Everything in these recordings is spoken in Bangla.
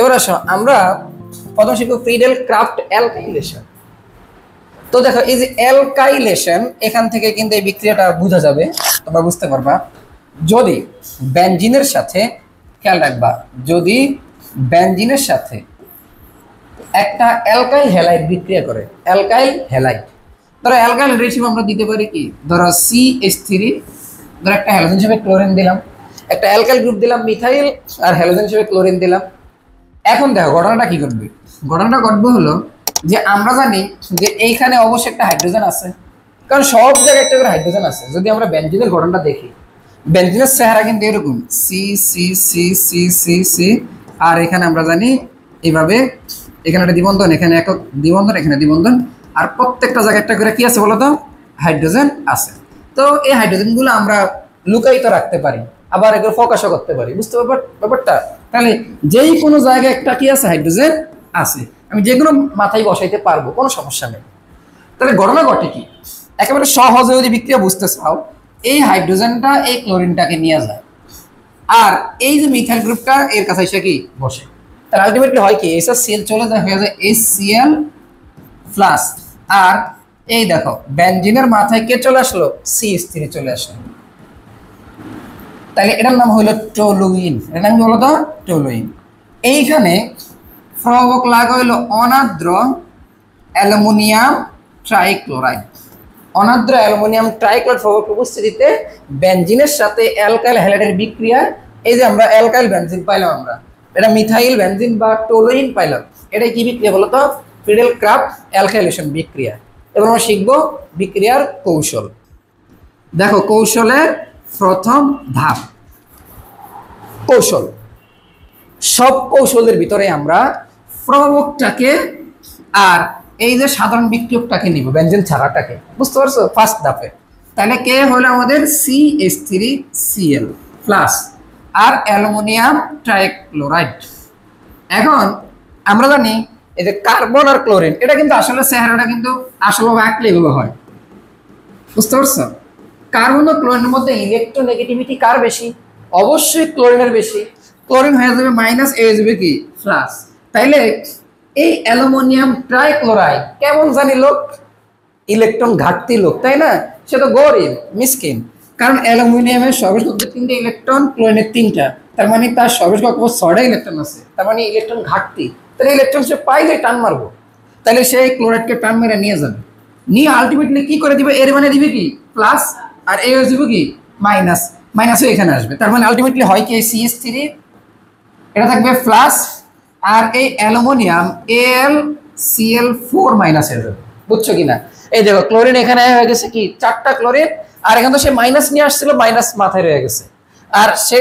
এবার আসো আমরা প্রথম শিখব ফ্রিডেল ক্রাফট অ্যালকাইলেশন। তো দেখো এই যে অ্যালকাইলেশন, এখান থেকে কিন্তু এই বিক্রিয়াটা বোঝা যাবে, তোমরা বুঝতে পারবা। যদি বেনজিনের সাথে, খেয়াল রাখবা, যদি বেনজিনের সাথে একটা অ্যালকাইল হ্যালাইড বিক্রিয়া করে, অ্যালকাইল হ্যালাইড, ধরো অ্যালকাইল রেশিও আমরা দিতে পারি কি, ধরো CH3, ধরো একটা হ্যালোজেন হিসেবে ক্লোরিন দিলাম, একটা অ্যালকাইল গ্রুপ দিলাম মিথাইল, আর হ্যালোজেন হিসেবে ক্লোরিন দিলাম। এখন দেখো ঘটনাটা কি ঘটবে, ঘটনাটা ঘটবে হলো যে আমরা জানি যে এইখানে অবশ্যই একটা হাইড্রোজেন আছে, কারণ সব জায়গায় একটা করে হাইড্রোজেন আছে। যদি আমরা বেনজিনের ঘটনাটা দেখি, বেনজিনের চেহারা কিন্তু এরকম C C C C C C, আর এখানে আমরা জানি এইভাবে, এখানে একটা দ্বিবন্ধন, এখানে একক দ্বিবন্ধন, এখানে দ্বিবন্ধন, আর প্রত্যেকটা জায়গায় একটা করে কি আছে বলতো, হাইড্রোজেন আছে। তো এই হাইড্রোজেনগুলো আমরা লুকায়িত রাখতে পারি, আবার এগুলো ফোকাসও করতে পারি, বুঝতে পারবে ব্যাপারটা? তাহলে যেই কোনো জায়গায় একটা কি আছে, হাইড্রোজেন আছে, আমি যেগুলো মাথায় বসাইতে পারবো, কোনো সমস্যা নেই। তাহলে ঘটনা ঘটে কি, একেবারে সহজে যদি বিক্রিয়া বুঝতে চাও, এই হাইড্রোজেনটা এই ক্লোরিনটাকে নিয়ে যায়, আর এই যে মিথাইল গ্রুপটা এর কাছে এসে কি বসে। তাহলে আলটিমেটলি হয় কি, এসব সিএল চলে যায়, হয়ে যায় HCl প্লাস, আর এই দেখো বেনজিনের মাথায় কে চলে আসলো, CH3 চলে আসলো। তাহলে এটার নাম হলো টলুইন, এটার নাম হলো তো টলুইন। এইখানে প্রভাবক লাগা হইলো অনাদ্র অ্যালুমিনিয়াম ট্রাইক্লোরাইড। অনাদ্র অ্যালুমিনিয়াম ট্রাইক্লোরাইড প্রভাবক উপস্থিতিতে বেনজিনের সাথে অ্যালকাইল হ্যালাইডের বিক্রিয়া, এই যে আমরা অ্যালকাইল বেনজিন পাইলাম, আমরা এটা মিথাইল বেনজিন বা টলুইন পাইলাম, এটা কি বিক্রিয়া বলতো, ফ্রিডেল ক্রাফট অ্যালকাইলেশন বিক্রিয়া। এবার আমরা শিখবো বিক্রিয়ার কৌশল। দেখো কৌশলের প্রথম ধাপ, কৌশল। সব কৌশলের ভিতরে আমরা প্রভাবকটাকে আর এই যে সাধারণ বিক্রিয়কটাকে নিব, বেনজিন ছাড়াটাকে, বুঝতে পারছো, ফার্স্ট ধাপে। তাহলে কে হলো আমাদের CH3Cl প্লাস আর অ্যালুমিনিয়াম ট্রাইক্লোরাইড। এখন আমরা জানি এই যে কার্বন আর ক্লোরিন, এটা কিন্তু আসলে চেহারাটা কিন্তু আসলে আঁকলে এগুলো হয়, বুঝতে পারছো? কার্বন ও ক্লোরিনের মধ্যে ইলেকট্রোনেগেটিভিটি কার বেশি? অবশ্যই ক্লোরিনের বেশি। ক্লোরিন হয়ে যাবে মাইনাস, এ হয়ে যাবে কি প্লাস। তাইলে এই অ্যালুমিনিয়াম ট্রাইক্লোরাইড কেমন জানি লোক, ইলেকট্রন ঘাটতি লোক, তাই না? সে তো গরিব মিসকিন, কারণ অ্যালুমিনিয়ামের সর্বোচ্চ তিনটে ইলেকট্রন, ক্লোরিনের তিনটা, তার মানে তার সর্বোচ্চ কক্ষ 6টা ইলেকট্রন আছে, তার মানে ইলেকট্রন ঘাটতি। তাহলে ইলেকট্রন সে পাইলে টান মারবো, তাহলে সেই ক্লোরাইডকে টান মেরে নিয়ে যাবে, নিয়ে আলটিমেটলি কি করে দিবে, এর মানে দিবে কি প্লাস, আর এ হয়ে যাবে কি মাইনাস, মাইনাসও এখানে আসবে। তার মানে আলটিমেটলি হয় কি, CH3 এটা থাকবে প্লাস, আর এই অ্যালুমিনিয়াম AlCl4 মাইনাস হয়ে যাবে, বুঝছো কিনা? এই দেখো ক্লোরিন এখানে হয়ে গেছে কি 4টা ক্লোরিন, আর এখানে তো সে মাইনাস নিয়ে আসছিল, মাইনাস মাথায় রয়ে গেছে, আর সে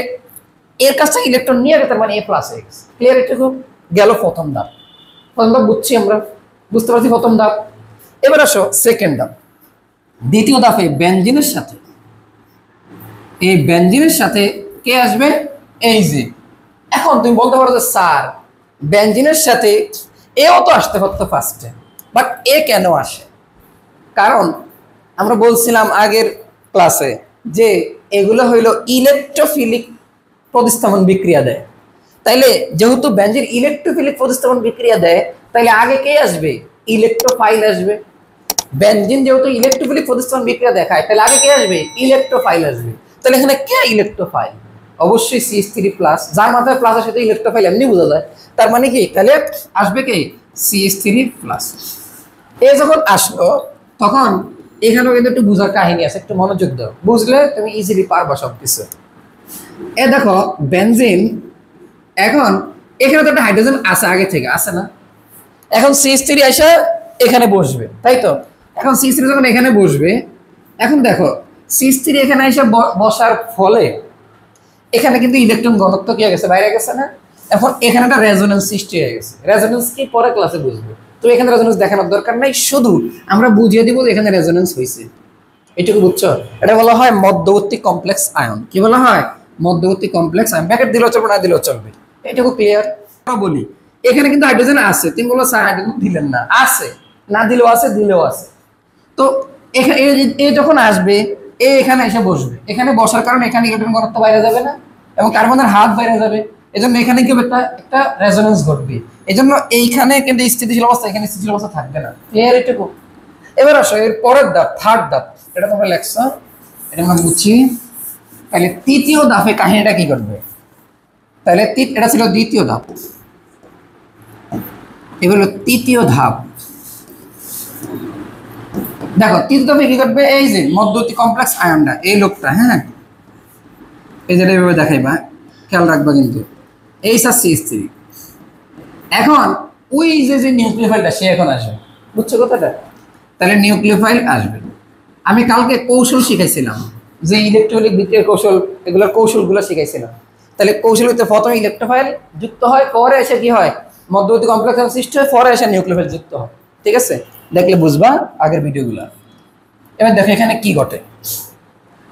এর কাছ থেকে ইলেকট্রন নিয়ে গেছে, তার মানে A প্লাস হয়ে গেছে। ক্লিয়ার? এটুকু গেল প্রথম ধাপ। প্রথম ধাপ বুঝছি আমরা, বুঝতে পারছি প্রথম ধাপ। এবার আসো সেকেন্ড ধাপ। দ্বিতীয় ধাপে বেনজিনের সাথে, এই বেনজিনের সাথে কে আসবে, এই যে। এখন তুমি বলতে পারো যে স্যার বেনজিনের সাথে এও তো আসতে পারতো ফার্স্টে, বাট এ কেন আসে? কারণ আমরা বলছিলাম আগের ক্লাসে যে এগুলো হইল ইলেকট্রোফিলিক প্রতিস্থাপন বিক্রিয়া দেয়। তাইলে যেহেতু বেনজিন ইলেকট্রোফিলিক প্রতিস্থাপন বিক্রিয়া দেয়, তাইলে আগে কে আসবে, ইলেকট্রোফাইল আসবে। বেনজিন যেহেতু ইলেকট্রোফিলিক প্রতিস্থাপন বিক্রিয়া দেখায়, তাহলে আগে কে আসবে, ইলেকট্রোফাইল আসবে। তাহলে এখানে কে ইলেকট্রোফাইল? অবশ্যই CH3 প্লাস, যার মাথায় প্লাস আসে তো ইলেকট্রোফাইল এমনি বোঝা যায়। তার মানে কি, তাহলে আসবে কে, CH3 প্লাস। এ যখন আসলো তখন এখানেও কিন্তু একটু বোঝার কাহিনী আছে, একটু মনোযোগ দাও, বুঝলে তুমি ইজিলি পারবা সবকিছু। এ দেখো বেনজিন, এখন এখানে তো একটা হাইড্রোজেন আছে আগে থেকে, আছে না? এখন CH3 এসে এখানে বসবে, তাই তো? এখন CH3 যখন এখানে বসবে, এখন দেখো CH3 এখানে এসে বসার ফলে এখানে কিন্তু ইলেকট্রন ঘনত্ব কি হয়ে গেছে, বাইরে গেছে না? এখন এখানে একটা রেজোনেন্স সৃষ্টি হয়ে গেছে। রেজোনেন্স কি পরে ক্লাসে বুঝবো, তো এখানে রেজোনেন্স দেখানোর দরকার নাই, শুধু আমরা বুঝিয়ে দিব এখানে রেজোনেন্স হয়েছে, এটুকু বুঝছো? এটা বলা হয় মধ্যবর্তী কমপ্লেক্স আয়ন। কি বলা হয়, মধ্যবর্তী কমপ্লেক্স আয়ন। ব্র্যাকেট দিলেও চলবে, না দিলেও চলবে, এটুকু ক্লিয়ার? বলি এখানে কিন্তু হাইড্রোজেন আছে, তুমি বলো স্যার হাইড্রোজেন দিলেন না, আছে, না দিলেও আছে, দিলেও আছে। তো এখানে এ যখন আসবে, এখানে এসে বসবে, এখানে বসার কারণে এখানে ইলেকট্রন ঘনত্ব বাইরে যাবে না, এবং কার্বনের হাত বাইরে যাবে। এজন্য এখানে কি হবে, একটা একটা রেজোনেন্স ঘটবে। এজন্য এইখানে কিন্তু স্থিতিশীল অবস্থা, এখানে স্থিতিশীল অবস্থা থাকবে না। ক্লিয়ার এটুকু? এবার আসো এর পরের ধাপ, থার্ড ধাপ, এটা তোমরা লেখছো, এটা আমরা বুঝছি। তাহলে তৃতীয় ধাপে কাহিনীটা কি করবে? তাহলে এটা ছিল দ্বিতীয় ধাপ, এবার হলো তৃতীয় ধাপ। দেখো তৃতীয় ধাপে কি করবে, এই যে মধ্যবর্তী কমপ্লেক্স আয়নটা, এই লোকটা, হ্যাঁ এই যেটা এইভাবে দেখাইবা, খেয়াল রাখবা কিন্তু H+CH3। এখন ওই যে নিউক্লিওফাইলটা সে এখন আসবে, বুঝছো কথাটা? তাহলে নিউক্লিওফাইল আসবে। আমি কালকে কৌশল শিখাইছিলাম, যে ইলেকট্রোলিক বিক্রিয়ার কৌশল, এগুলোর কৌশলগুলো শিখাইছিলাম। তাহলে কৌশল হতে প্রথমে ইলেকট্রোফাইল যুক্ত হয়, পরে এসে কি হয়, মধ্যবর্তী কমপ্লেক্স সৃষ্টি হয়, পরে এসে নিউক্লিওফাইল যুক্ত হয়। ঠিক আছে, দেখলে বুঝবা আগের ভিডিওগুলো। এবার দেখো এখানে কি ঘটে।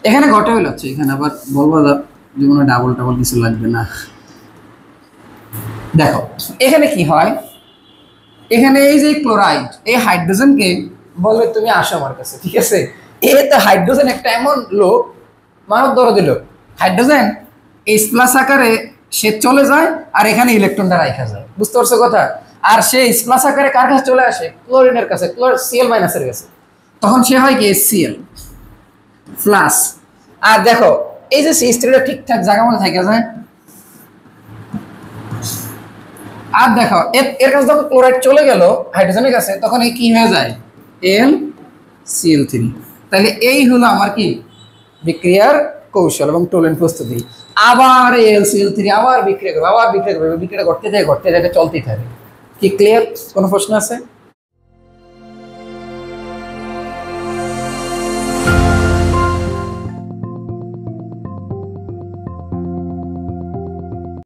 এখানে ঘটে হলো হচ্ছে, এখানে আবার বলবো যেমন ডাবল টাবল কিছু লাগবে না। দেখো এখানে কি হয়, এখানে এই যে ক্লোরাইড, এই হাইড্রোজেনকে বলে তুমি আসো আমার কাছে, ঠিক আছে? এ তো হাইড্রোজেন একটা এমন লোক, মানব দরদি লোক। হাইড্রোজেন H+ আকারে সে চলে যায়, আর এখানে ইলেকট্রনটা রাখা যায়, বুঝতে পারছো কথা? আর সে H+ আকারে কার কাছে চলে আসে, ক্লোরিনের কাছে, Cl- এর কাছে। তখন সে হয় কি HCl প্লাস। আর দেখো এই যে CH3টা ঠিকঠাক জায়গা মতো থাকে যায়। আর দেখো এর কাছে যখন ক্লোরাইড চলে গেল হাইড্রোজেনের কাছে, তখন এই কি হয়ে যায়, HCl3। তাহলে এই হলো আমার কি বিক্রিয়ার কৌশল এবং টোলেন প্রস্তুতি। আবার HCl3 আবার বিক্রিয়া করবে, আবার বিক্রিয়া করবে, বিক্রিয়া ঘটতে থাকে চলতেই থাকে। কি ক্লিয়ার? কোনো প্রশ্ন আছে?